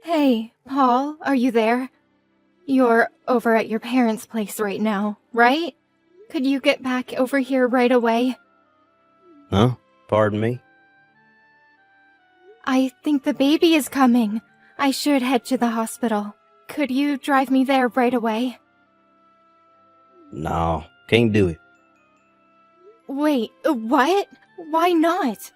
Hey, Paul, are you there? You're over at your parents' place right now, right? Could you get back over here right away? Huh? Pardon me? I think the baby is coming. I should head to the hospital. Could you drive me there right away? No, can't do it. Wait, what? Why not?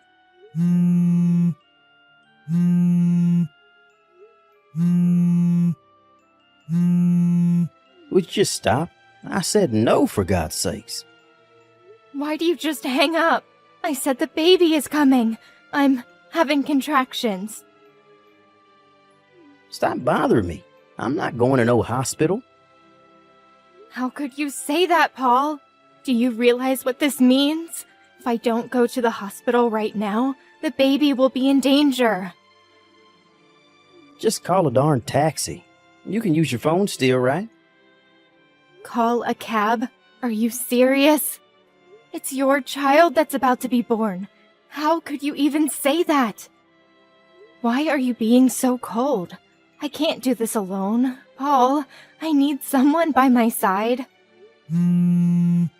Would you just stop? I said no, for God's sakes. Why do you just hang up? I said the baby is coming. I'm having contractions. Stop bothering me. I'm not going to no hospital. How could you say that, Paul? Do you realize what this means? If I don't go to the hospital right now, the baby will be in danger. Just call a darn taxi. You can use your phone still, right? Call a cab? Are you serious? It's your child that's about to be born. How could you even say that? Why are you being so cold? I can't do this alone. Paul, I need someone by my side. Damn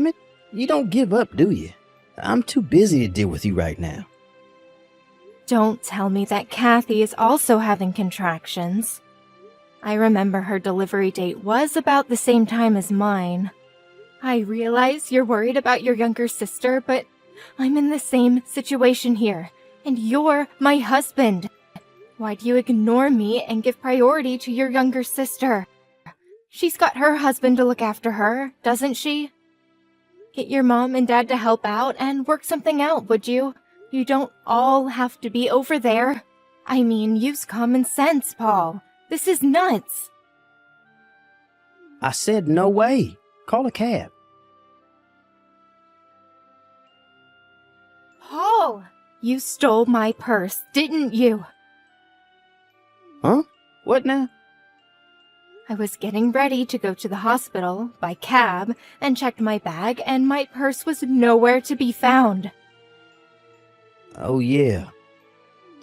it. You don't give up, do you? I'm too busy to deal with you right now. Don't tell me that Kathy is also having contractions. I remember her delivery date was about the same time as mine. I realize you're worried about your younger sister, but I'm in the same situation here, and you're my husband. Why do you ignore me and give priority to your younger sister? She's got her husband to look after her, doesn't she? Get your mom and dad to help out and work something out, would you? You don't all have to be over there. I mean, use common sense, Paul. This is nuts. I said no way. Call a cab. Paul, you stole my purse, didn't you? Huh? What now? I was getting ready to go to the hospital by cab and checked my bag, and my purse was nowhere to be found. Oh, yeah.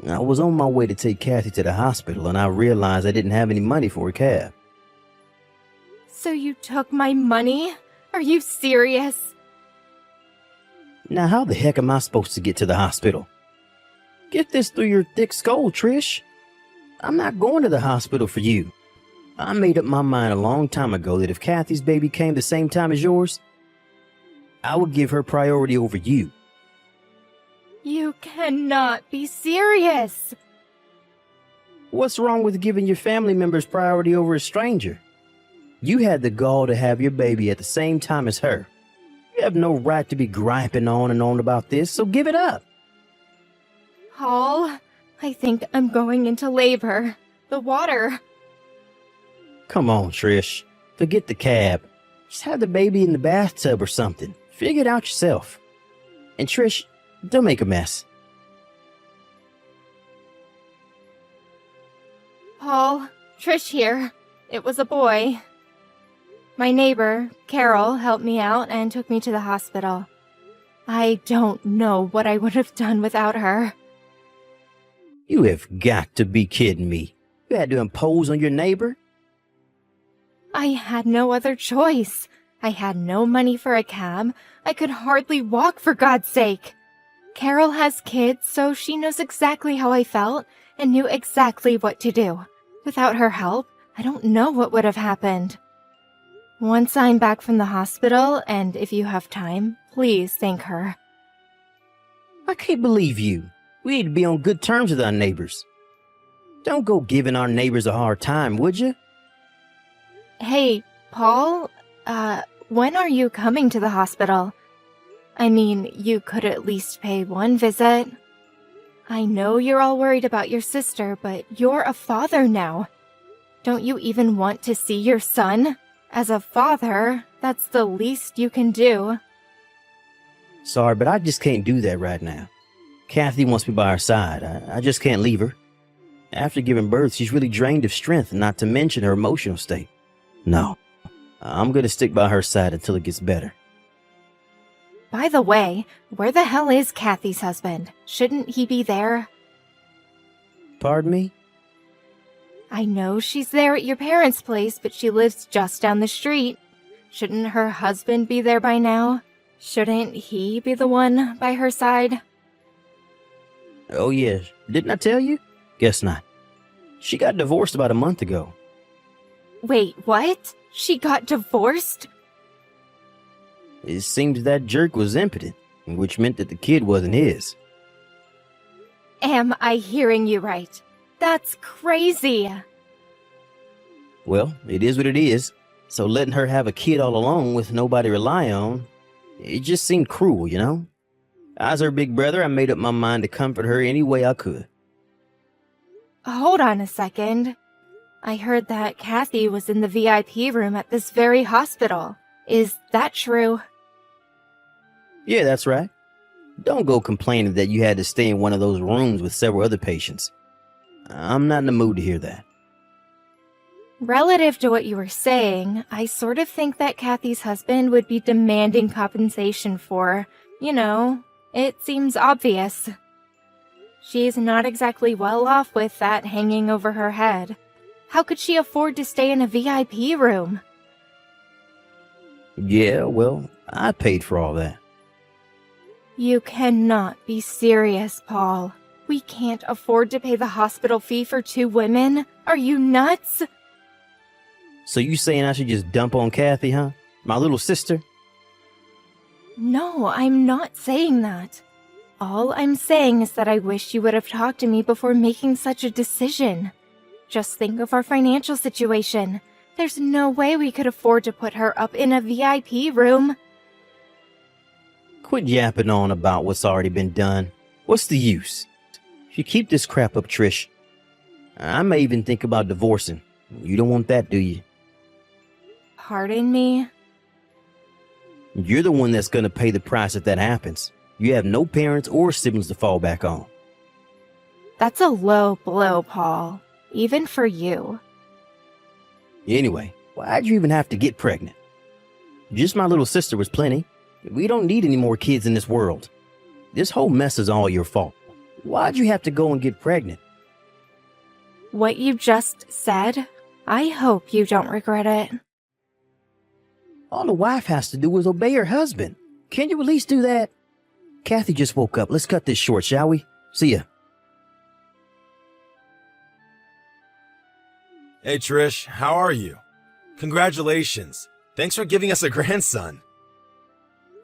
I was on my way to take Kathy to the hospital, and I realized I didn't have any money for a cab. So you took my money? Are you serious? Now, how the heck am I supposed to get to the hospital? Get this through your thick skull, Trish. I'm not going to the hospital for you. I made up my mind a long time ago that if Kathy's baby came the same time as yours, I would give her priority over you. You cannot be serious. What's wrong with giving your family members priority over a stranger? You had the gall to have your baby at the same time as her. You have no right to be griping on and on about this, so give it up. Paul, I think I'm going into labor. The water. Come on, Trish. Forget the cab. Just have the baby in the bathtub or something. Figure it out yourself. And Trish, don't make a mess. Paul, Trish here. It was a boy. My neighbor, Carol, helped me out and took me to the hospital. I don't know what I would have done without her. You have got to be kidding me. You had to impose on your neighbor? I had no other choice. I had no money for a cab. I could hardly walk, for God's sake. Carol has kids, so she knows exactly how I felt and knew exactly what to do. Without her help, I don't know what would have happened. Once I'm back from the hospital, and if you have time, please thank her. I can't believe you. We need to be on good terms with our neighbors. Don't go giving our neighbors a hard time, would you? Hey, Paul, when are you coming to the hospital? I mean, you could at least pay one visit. I know you're all worried about your sister, but you're a father now. Don't you even want to see your son? As a father, that's the least you can do. Sorry, but I just can't do that right now. Kathy wants me by her side. I just can't leave her. After giving birth, she's really drained of strength, not to mention her emotional state. No, I'm going to stick by her side until it gets better. By the way, where the hell is Kathy's husband? Shouldn't he be there? Pardon me? I know she's there at your parents' place, but she lives just down the street. Shouldn't her husband be there by now? Shouldn't he be the one by her side? Oh, yeah. Didn't I tell you? Guess not. She got divorced about a month ago. Wait, what? She got divorced? It seems that jerk was impotent, which meant that the kid wasn't his. Am I hearing you right? That's crazy. Well, it is what it is. So letting her have a kid all alone with nobody to rely on, it just seemed cruel, you know? As her big brother, I made up my mind to comfort her any way I could. Hold on a second. I heard that Kathy was in the VIP room at this very hospital. Is that true? Yeah, that's right. Don't go complaining that you had to stay in one of those rooms with several other patients. I'm not in the mood to hear that. Relative to what you were saying, I sort of think that Kathy's husband would be demanding compensation for, it seems obvious. She's not exactly well off with that hanging over her head. How could she afford to stay in a VIP room? Yeah, well, I paid for all that. You cannot be serious, Paul. We can't afford to pay the hospital fee for 2 women? Are you nuts? So you saying I should just dump on Kathy, huh? My little sister? No, I'm not saying that. All I'm saying is that I wish you would have talked to me before making such a decision. Just think of our financial situation. There's no way we could afford to put her up in a VIP room. Quit yapping on about what's already been done. What's the use? If you keep this crap up, Trish, I may even think about divorcing. You don't want that, do you? Pardon me? You're the one that's going to pay the price if that happens. You have no parents or siblings to fall back on. That's a low blow, Paul. Even for you. Anyway, why'd you even have to get pregnant? Just my little sister was plenty. We don't need any more kids in this world. This whole mess is all your fault. Why'd you have to go and get pregnant? What you just said, I hope you don't regret it. All the wife has to do is obey her husband. Can you at least do that? Kathy just woke up. Let's cut this short, shall we? See ya. Hey Trish, how are you? Congratulations. Thanks for giving us a grandson.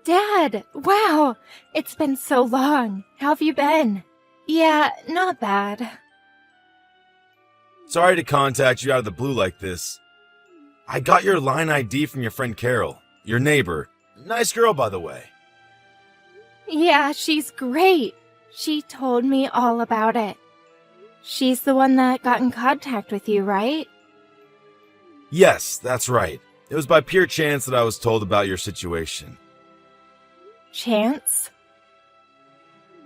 Dad, wow, it's been so long. How have you been? Yeah, not bad. Sorry to contact you out of the blue like this. I got your line ID from your friend Carol, your neighbor. Nice girl, by the way. Yeah, she's great. She told me all about it. She's the one that got in contact with you, right? Yes, that's right. It was by pure chance that I was told about your situation. Chance?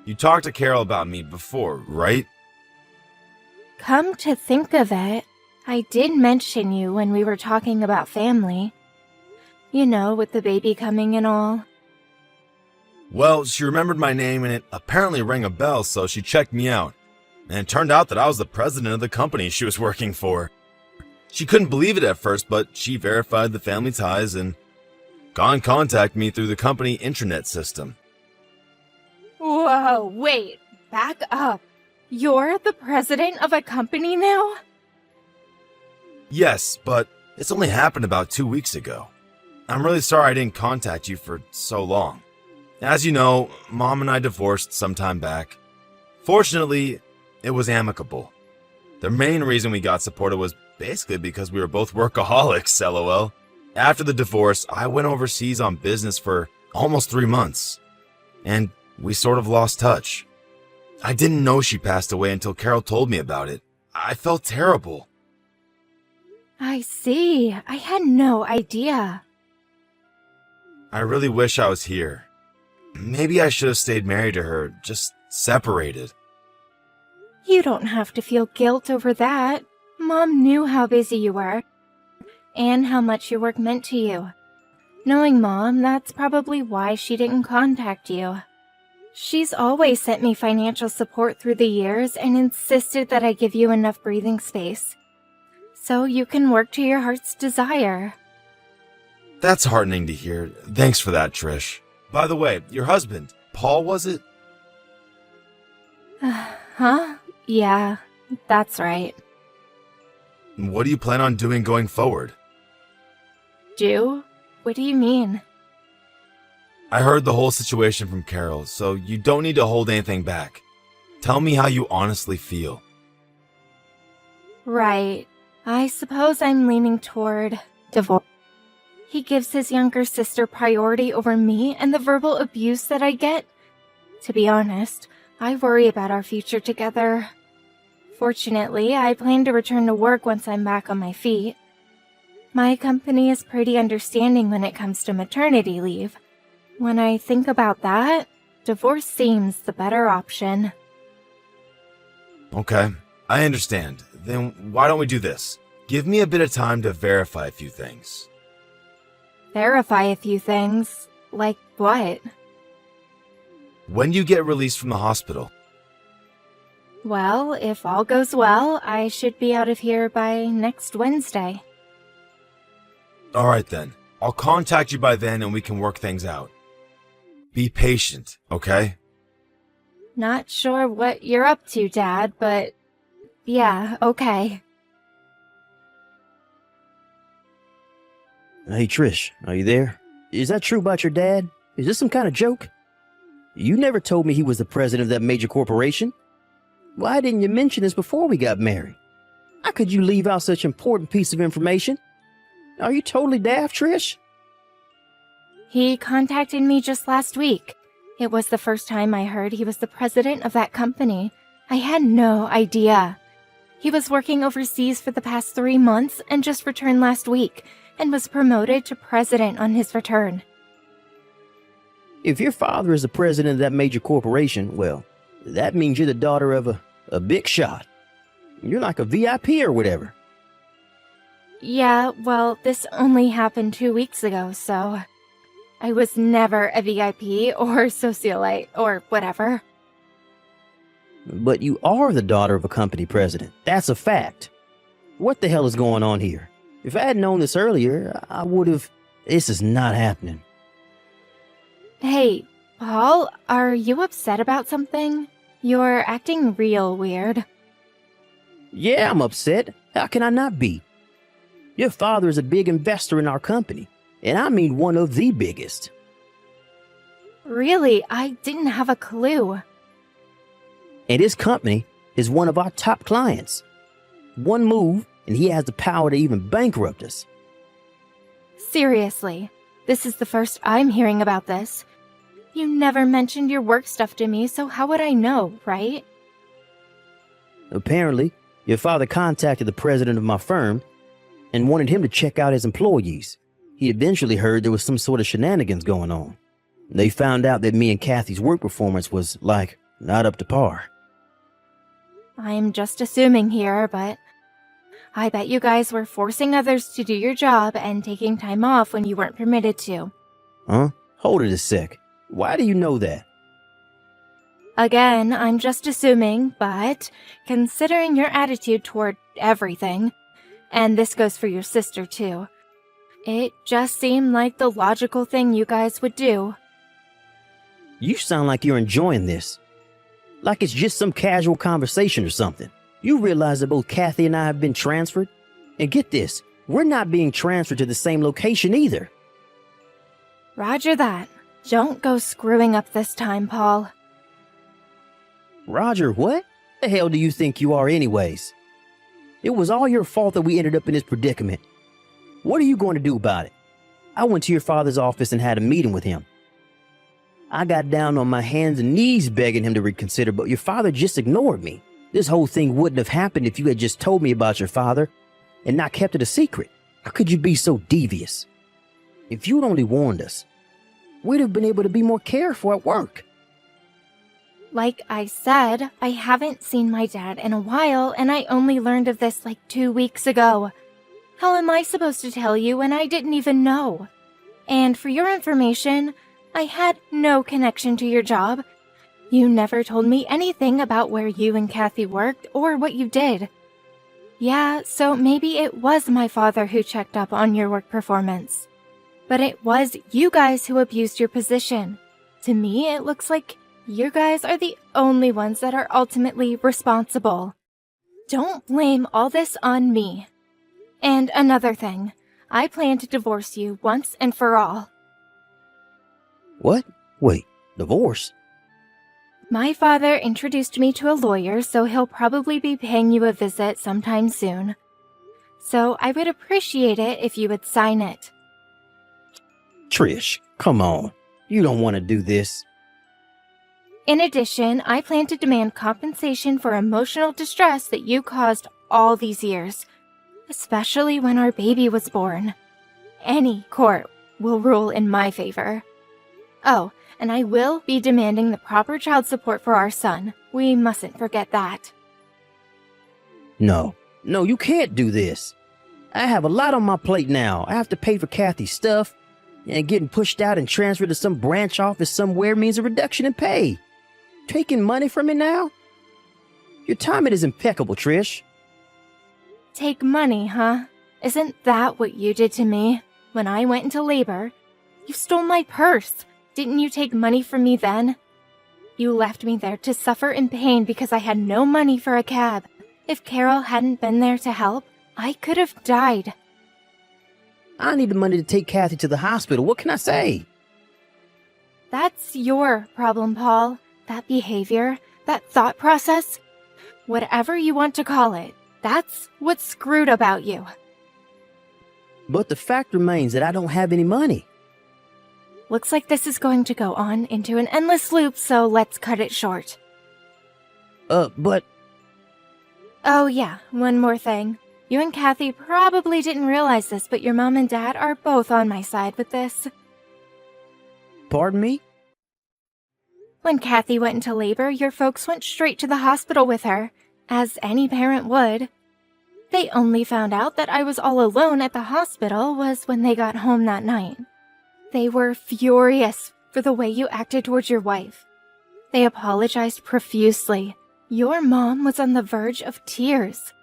You talked to Carol about me before, right? Come to think of it, I did mention you when we were talking about family. You know, with the baby coming and all. Well, she remembered my name and it apparently rang a bell, so she checked me out. And it turned out that I was the president of the company she was working for. She couldn't believe it at first, but she verified the family ties and got in contact me through the company intranet system. Whoa, wait, back up. You're the president of a company now? Yes, but it's only happened about 2 weeks ago. I'm really sorry I didn't contact you for so long. As you know, Mom and I divorced some time back. Fortunately, it was amicable. The main reason we got supported was basically because we were both workaholics, lol. After the divorce, I went overseas on business for almost 3 months, and we sort of lost touch. I didn't know she passed away until Carol told me about it. I felt terrible. I see. I had no idea. I really wish I was here. Maybe I should have stayed married to her, just separated. You don't have to feel guilt over that. Mom knew how busy you were, and how much your work meant to you. Knowing Mom, that's probably why she didn't contact you. She's always sent me financial support through the years and insisted that I give you enough breathing space, so you can work to your heart's desire. That's heartening to hear. Thanks for that, Trish. By the way, your husband, Paul, was it? Huh? Yeah, that's right. What do you plan on doing going forward? Do? What do you mean? I heard the whole situation from Carol, so you don't need to hold anything back. Tell me how you honestly feel. Right. I suppose I'm leaning toward divorce. He gives his younger sister priority over me and the verbal abuse that I get. To be honest, I worry about our future together. Fortunately, I plan to return to work once I'm back on my feet. My company is pretty understanding when it comes to maternity leave. When I think about that, divorce seems the better option. Okay, I understand. Then why don't we do this? Give me a bit of time to verify a few things. Verify a few things? Like what? When do you get released from the hospital? Well, if all goes well, I should be out of here by next Wednesday. Alright then. I'll contact you by then and we can work things out. Be patient, okay? Not sure what you're up to, Dad, but yeah, okay. Hey, Trish, are you there? Is that true about your dad? Is this some kind of joke? You never told me he was the president of that major corporation. Why didn't you mention this before we got married? How could you leave out such an important piece of information? Are you totally daft, Trish? He contacted me just last week. It was the first time I heard he was the president of that company. I had no idea. He was working overseas for the past 3 months and just returned last week and was promoted to president on his return. If your father is the president of that major corporation, well, that means you're the daughter of a big shot. You're like a VIP or whatever. Yeah, well, this only happened 2 weeks ago, so I was never a VIP or socialite or whatever. But you are the daughter of a company president. That's a fact. What the hell is going on here? If I had known this earlier, I would have... This is not happening. Hey, Paul, are you upset about something? You're acting real weird. Yeah, I'm upset. How can I not be? Your father is a big investor in our company, and I mean one of the biggest. Really, I didn't have a clue. And his company is one of our top clients. One move, and he has the power to even bankrupt us. Seriously, this is the first I'm hearing about this. You never mentioned your work stuff to me, so how would I know, right? Apparently, your father contacted the president of my firm and wanted him to check out his employees. He eventually heard there was some sort of shenanigans going on. They found out that me and Kathy's work performance was, like, not up to par. I'm just assuming here, but I bet you guys were forcing others to do your job and taking time off when you weren't permitted to. Huh? Hold it a sec. Why do you know that? Again, I'm just assuming, but considering your attitude toward everything, and this goes for your sister too, it just seemed like the logical thing you guys would do. You sound like you're enjoying this. Like it's just some casual conversation or something. You realize that both Kathy and I have been transferred? And get this, we're not being transferred to the same location either. Roger that. Don't go screwing up this time, Paul. Roger, what? The hell do you think you are anyways? It was all your fault that we ended up in this predicament. What are you going to do about it? I went to your father's office and had a meeting with him. I got down on my hands and knees begging him to reconsider, but your father just ignored me. This whole thing wouldn't have happened if you had just told me about your father and not kept it a secret. How could you be so devious? If you'd only warned us, we'd have been able to be more careful at work. Like I said, I haven't seen my dad in a while, and I only learned of this like 2 weeks ago. How am I supposed to tell you when I didn't even know? And for your information, I had no connection to your job. You never told me anything about where you and Kathy worked or what you did. Yeah, so maybe it was my father who checked up on your work performance. But it was you guys who abused your position. To me, it looks like you guys are the only ones that are ultimately responsible. Don't blame all this on me. And another thing, I plan to divorce you once and for all. What? Wait, divorce? My father introduced me to a lawyer, so he'll probably be paying you a visit sometime soon. So I would appreciate it if you would sign it. Trish, come on. You don't want to do this. In addition, I plan to demand compensation for emotional distress that you caused all these years, especially when our baby was born. Any court will rule in my favor. Oh, and I will be demanding the proper child support for our son. We mustn't forget that. No, you can't do this. I have a lot on my plate now. I have to pay for Kathy's stuff, and getting pushed out and transferred to some branch office somewhere means a reduction in pay. Taking money from me now? Your timing is impeccable, Trish. Take money, huh? Isn't that what you did to me when I went into labor? You stole my purse. Didn't you take money from me then? You left me there to suffer in pain because I had no money for a cab. If Carol hadn't been there to help, I could have died. I need the money to take Kathy to the hospital. What can I say? That's your problem, Paul. That behavior, that thought process, whatever you want to call it, that's what's screwed about you. But the fact remains that I don't have any money. Looks like this is going to go on into an endless loop, so let's cut it short. But... Oh yeah, one more thing. You and Kathy probably didn't realize this, but your mom and dad are both on my side with this. Pardon me? When Kathy went into labor, your folks went straight to the hospital with her, as any parent would. They only found out that I was all alone at the hospital was when they got home that night. They were furious for the way you acted towards your wife. They apologized profusely. Your mom was on the verge of tears.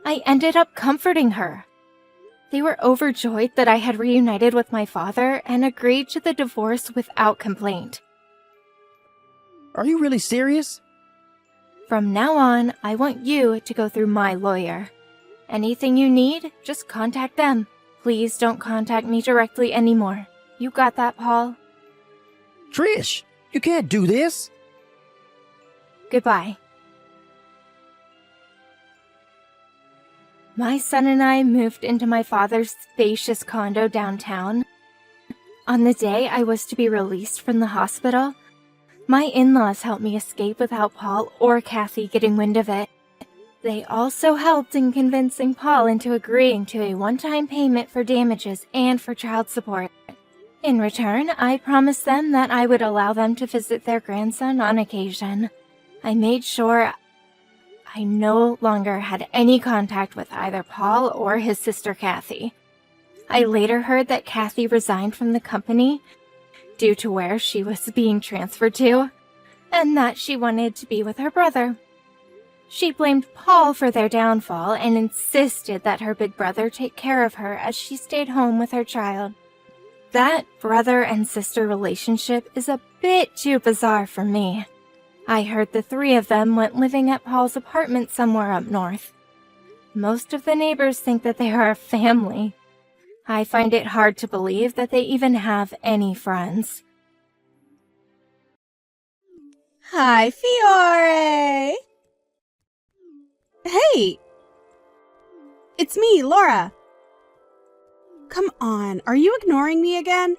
I ended up comforting her. They were overjoyed that I had reunited with my father and agreed to the divorce without complaint. Are you really serious? From now on, I want you to go through my lawyer. Anything you need, just contact them. Please don't contact me directly anymore. You got that, Paul? Trish, you can't do this. Goodbye. My son and I moved into my father's spacious condo downtown. On the day I was to be released from the hospital, my in-laws helped me escape without Paul or Kathy getting wind of it. They also helped in convincing Paul into agreeing to a one-time payment for damages and for child support. In return, I promised them that I would allow them to visit their grandson on occasion. I made sure I no longer had any contact with either Paul or his sister Kathy. I later heard that Kathy resigned from the company due to where she was being transferred to, and that she wanted to be with her brother. She blamed Paul for their downfall and insisted that her big brother take care of her as she stayed home with her child. That brother and sister relationship is a bit too bizarre for me. I heard the three of them went living at Paul's apartment somewhere up north. Most of the neighbors think that they are a family. I find it hard to believe that they even have any friends. Hi, Fiore! Hey! It's me, Laura. Come on, are you ignoring me again?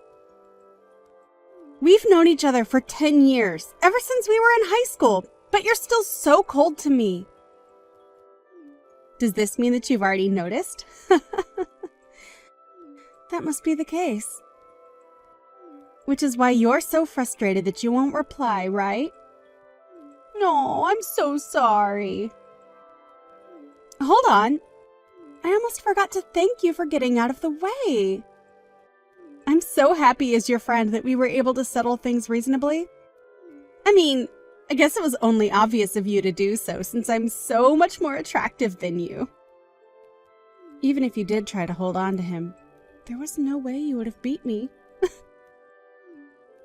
We've known each other for 10 years, ever since we were in high school, but you're still so cold to me. Does this mean that you've already noticed? That must be the case. Which is why you're so frustrated that you won't reply, right? No, I'm so sorry. Hold on. I almost forgot to thank you for getting out of the way. I'm so happy as your friend that we were able to settle things reasonably. I mean, I guess it was only obvious of you to do so since I'm so much more attractive than you. Even if you did try to hold on to him, there was no way you would have beat me.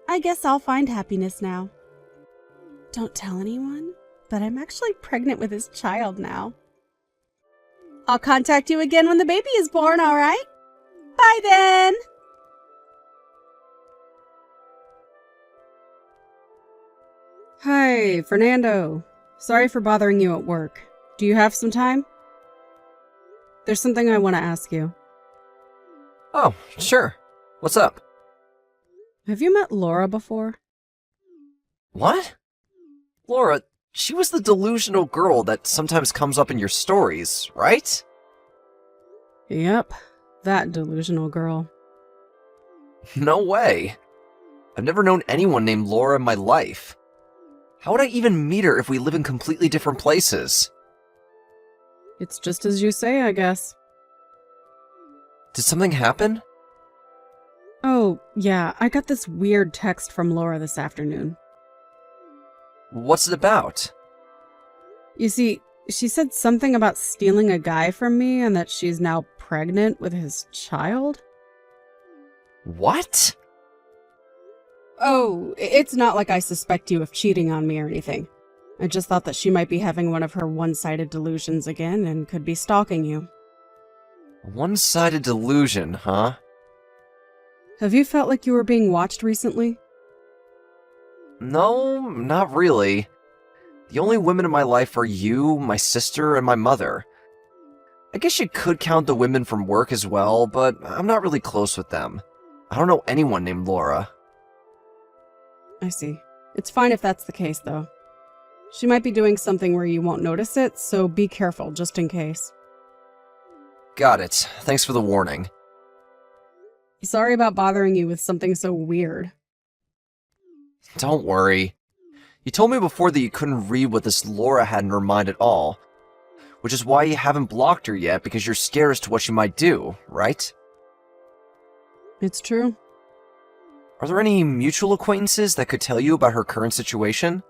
I guess I'll find happiness now. Don't tell anyone, but I'm actually pregnant with his child now. I'll contact you again when the baby is born, all right? Bye then! Hi, Fernando. Sorry for bothering you at work. Do you have some time? There's something I want to ask you. Oh, sure. What's up? Have you met Laura before? What? Laura, she was the delusional girl that sometimes comes up in your stories, right? Yep, that delusional girl. No way. I've never known anyone named Laura in my life. How would I even meet her if we live in completely different places? It's just as you say, I guess. Did something happen? Oh, yeah, I got this weird text from Laura this afternoon. What's it about? You see, she said something about stealing a guy from me and that she's now pregnant with his child. What? Oh, it's not like I suspect you of cheating on me or anything. I just thought that she might be having one of her one-sided delusions again and could be stalking you. A one-sided delusion, huh? Have you felt like you were being watched recently? No, not really. The only women in my life are you, my sister, and my mother. I guess you could count the women from work as well, but I'm not really close with them. I don't know anyone named Laura. I see. It's fine if that's the case, though. She might be doing something where you won't notice it, so be careful, just in case. Got it. Thanks for the warning. Sorry about bothering you with something so weird. Don't worry. You told me before that you couldn't read what this Laura had in her mind at all, which is why you haven't blocked her yet, because you're scared as to what she might do, right? It's true. Are there any mutual acquaintances that could tell you about her current situation?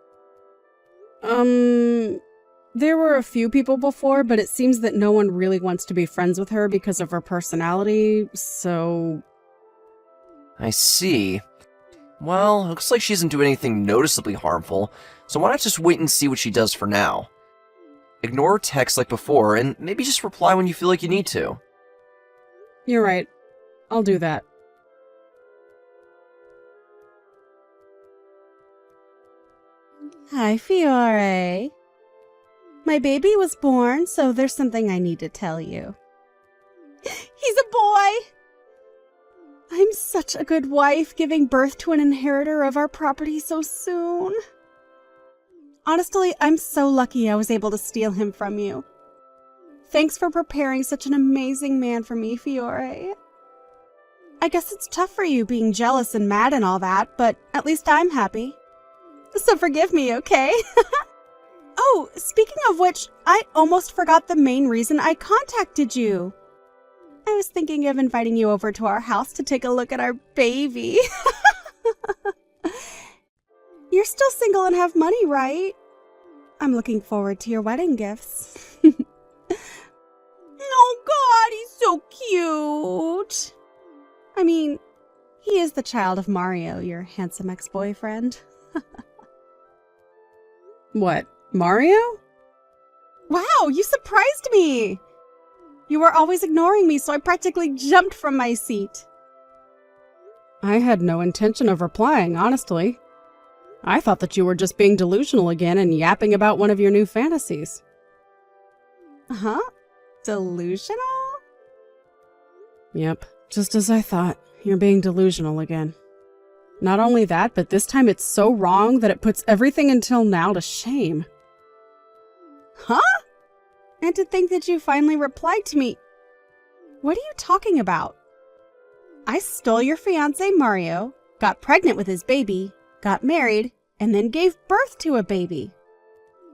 There were a few people before, but it seems that no one really wants to be friends with her because of her personality, so... I see. Well, it looks like she doesn't do anything noticeably harmful, so why not just wait and see what she does for now? Ignore her texts like before, and maybe just reply when you feel like you need to. You're right. I'll do that. Hi, Fiore. My baby was born, so there's something I need to tell you. He's a boy! I'm such a good wife, giving birth to an inheritor of our property so soon. Honestly, I'm so lucky I was able to steal him from you. Thanks for preparing such an amazing man for me, Fiore. I guess it's tough for you being jealous and mad and all that, but at least I'm happy. So forgive me, okay? Oh, speaking of which, I almost forgot the main reason I contacted you. I was thinking of inviting you over to our house to take a look at our baby. You're still single and have money, right? I'm looking forward to your wedding gifts. Oh God, he's so cute. I mean, he is the child of Mario, your handsome ex-boyfriend. What, Mario? Wow, you surprised me! You were always ignoring me, so I practically jumped from my seat. I had no intention of replying, honestly. I thought that you were just being delusional again and yapping about one of your new fantasies. Huh? Delusional? Yep, just as I thought. You're being delusional again. Not only that, but this time it's so wrong that it puts everything until now to shame. Huh? And to think that you finally replied to me. What are you talking about? I stole your fiancé Mario, got pregnant with his baby, got married, and then gave birth to a baby.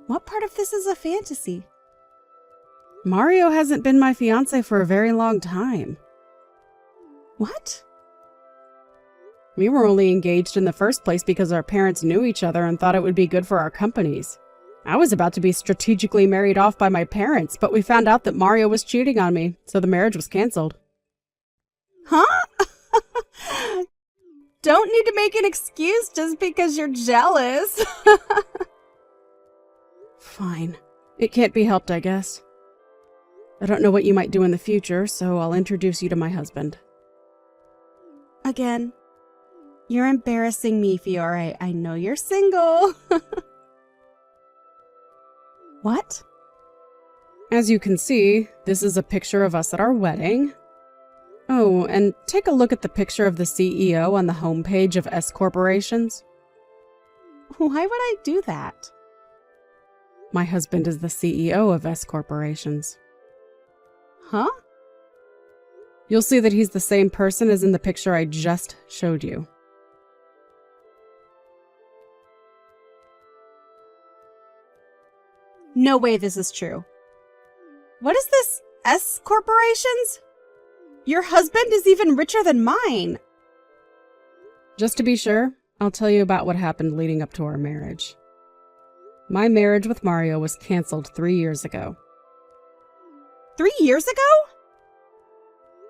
What part of this is a fantasy? Mario hasn't been my fiancé for a very long time. What? We were only engaged in the first place because our parents knew each other and thought it would be good for our companies. I was about to be strategically married off by my parents, but we found out that Mario was cheating on me, so the marriage was canceled. Huh? Don't need to make an excuse just because you're jealous. Fine. It can't be helped, I guess. I don't know what you might do in the future, so I'll introduce you to my husband. Again, you're embarrassing me, Fiore. I know you're single. What? As you can see, this is a picture of us at our wedding. Oh, and take a look at the picture of the CEO on the homepage of S Corporations. Why would I do that? My husband is the CEO of S Corporations. Huh? You'll see that he's the same person as in the picture I just showed you. No way this is true. What is this? S Corporations? Your husband is even richer than mine. Just to be sure, I'll tell you about what happened leading up to our marriage. My marriage with Mario was canceled 3 years ago. 3 years ago?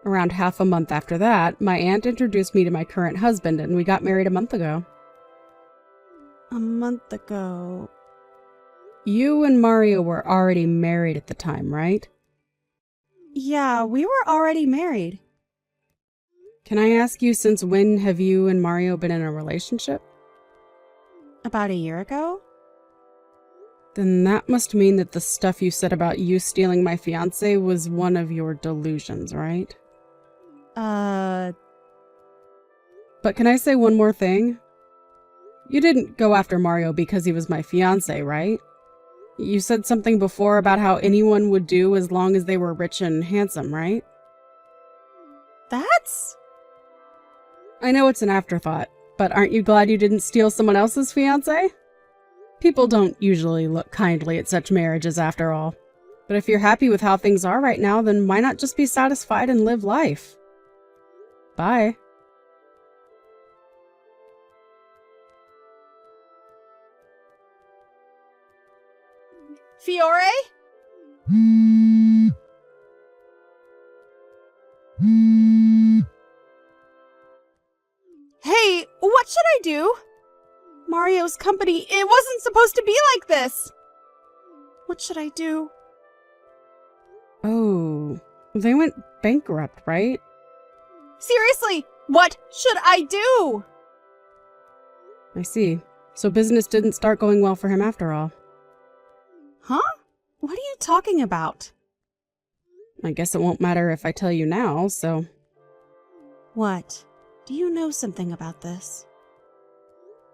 Around half a month after that, my aunt introduced me to my current husband and we got married a month ago. A month ago. You and Mario were already married at the time, right? Yeah, we were already married. Can I ask you, since when have you and Mario been in a relationship? About a year ago? Then that must mean that the stuff you said about you stealing my fiancé was one of your delusions, right? But can I say one more thing? You didn't go after Mario because he was my fiancé, right? You said something before about how anyone would do as long as they were rich and handsome, right? That's... I know it's an afterthought, but aren't you glad you didn't steal someone else's fiancé? People don't usually look kindly at such marriages after all. But if you're happy with how things are right now, then why not just be satisfied and live life? Bye. Fiore? Hey, what should I do? Mario's company, it wasn't supposed to be like this. What should I do? Oh, they went bankrupt, right? Seriously, what should I do? I see. So business didn't start going well for him after all. Huh? What are you talking about? I guess it won't matter if I tell you now, so... What? Do you know something about this?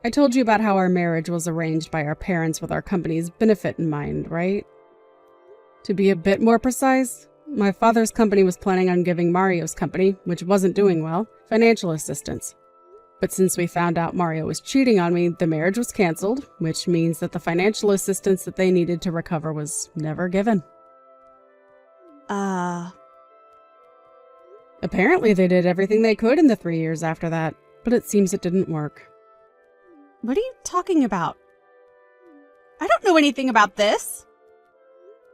I told you about how our marriage was arranged by our parents with our company's benefit in mind, right? To be a bit more precise, my father's company was planning on giving Mario's company, which wasn't doing well, financial assistance. But since we found out Mario was cheating on me, the marriage was canceled, which means that the financial assistance that they needed to recover was never given. Apparently they did everything they could in the 3 years after that, but it seems it didn't work. What are you talking about? I don't know anything about this.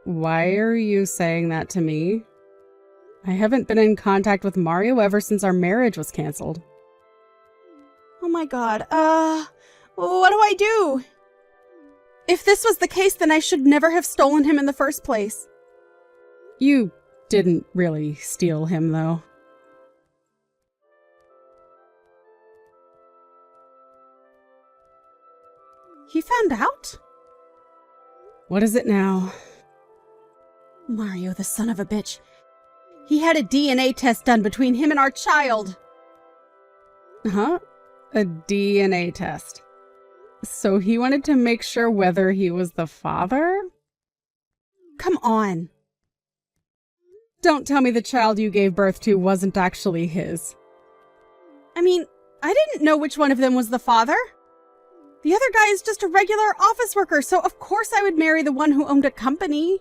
Why are you saying that to me? I haven't been in contact with Mario ever since our marriage was canceled. Oh my god, what do I do? If this was the case, then I should never have stolen him in the first place. You didn't really steal him, though. He found out? What is it now? Mario, the son of a bitch. He had a DNA test done between him and our child. Huh? A DNA test. So he wanted to make sure whether he was the father? Come on. Don't tell me the child you gave birth to wasn't actually his. I mean, I didn't know which one of them was the father. The other guy is just a regular office worker, so of course I would marry the one who owned a company.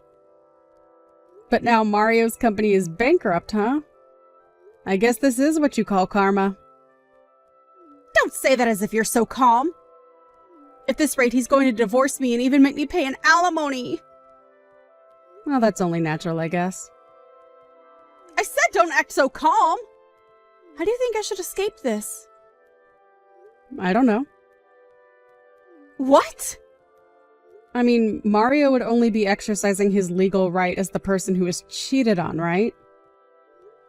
But now Mario's company is bankrupt, huh? I guess this is what you call karma. Don't say that as if you're so calm. At this rate, he's going to divorce me and even make me pay an alimony. Well, that's only natural, I guess. I said don't act so calm. How do you think I should escape this? I don't know. What? I mean, Mario would only be exercising his legal right as the person who was cheated on, right?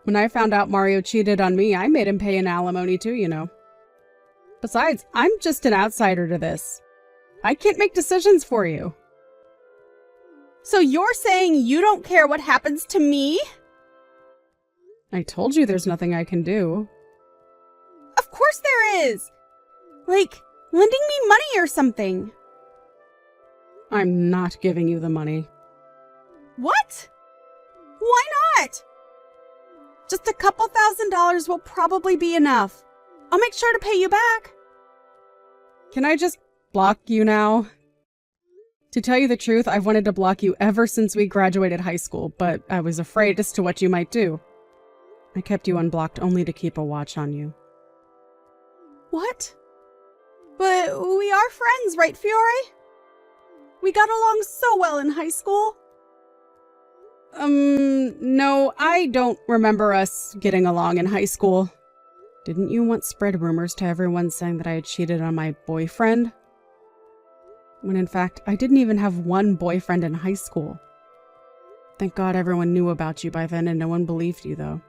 When I found out Mario cheated on me, I made him pay an alimony too, you know. Besides, I'm just an outsider to this. I can't make decisions for you. So you're saying you don't care what happens to me? I told you there's nothing I can do. Of course there is. Like, lending me money or something. I'm not giving you the money. What? Why not? Just a couple $1,000s will probably be enough. I'll make sure to pay you back. Can I just block you now? To tell you the truth, I've wanted to block you ever since we graduated high school, but I was afraid as to what you might do. I kept you unblocked only to keep a watch on you. What? But we are friends, right, Fiore? We got along so well in high school. No, I don't remember us getting along in high school. Didn't you once spread rumors to everyone saying that I had cheated on my boyfriend? When in fact, I didn't even have one boyfriend in high school. Thank God everyone knew about you by then and no one believed you, though.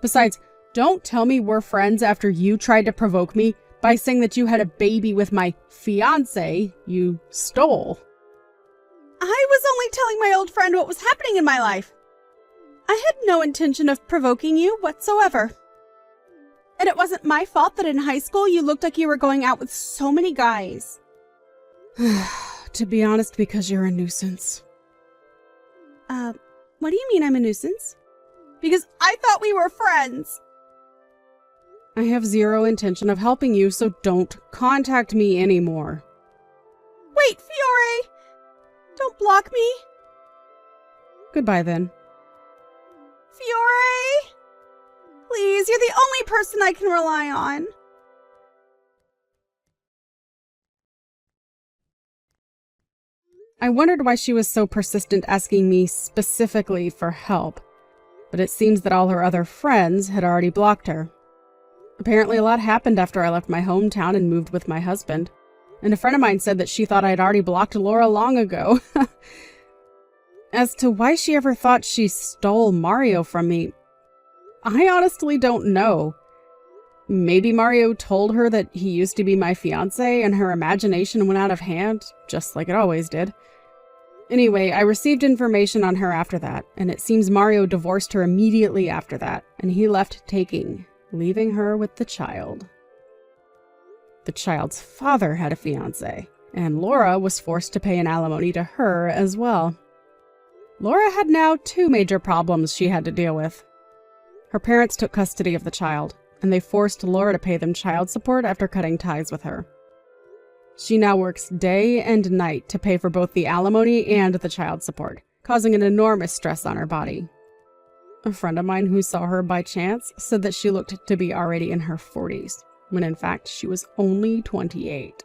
Besides, don't tell me we're friends after you tried to provoke me by saying that you had a baby with my fiancé you stole. I was only telling my old friend what was happening in my life. I had no intention of provoking you whatsoever. And it wasn't my fault that in high school you looked like you were going out with so many guys. To be honest, because you're a nuisance. What do you mean I'm a nuisance? Because I thought we were friends. I have zero intention of helping you, so don't contact me anymore. Wait, Fiore! Don't block me. Goodbye, then. Fiore! Please, you're the only person I can rely on. I wondered why she was so persistent asking me specifically for help, but it seems that all her other friends had already blocked her. Apparently a lot happened after I left my hometown and moved with my husband, and a friend of mine said that she thought I'd already blocked Laura long ago. As to why she ever thought she stole Mario from me, I honestly don't know. Maybe Mario told her that he used to be my fiancé and her imagination went out of hand, just like it always did. Anyway, I received information on her after that, and it seems Mario divorced her immediately after that, and he left taking, leaving her with the child. The child's father had a fiancé, and Laura was forced to pay an alimony to her as well. Laura had now 2 major problems she had to deal with. Her parents took custody of the child, and they forced Laura to pay them child support after cutting ties with her. She now works day and night to pay for both the alimony and the child support, causing an enormous stress on her body. A friend of mine who saw her by chance said that she looked to be already in her 40s, when in fact she was only 28.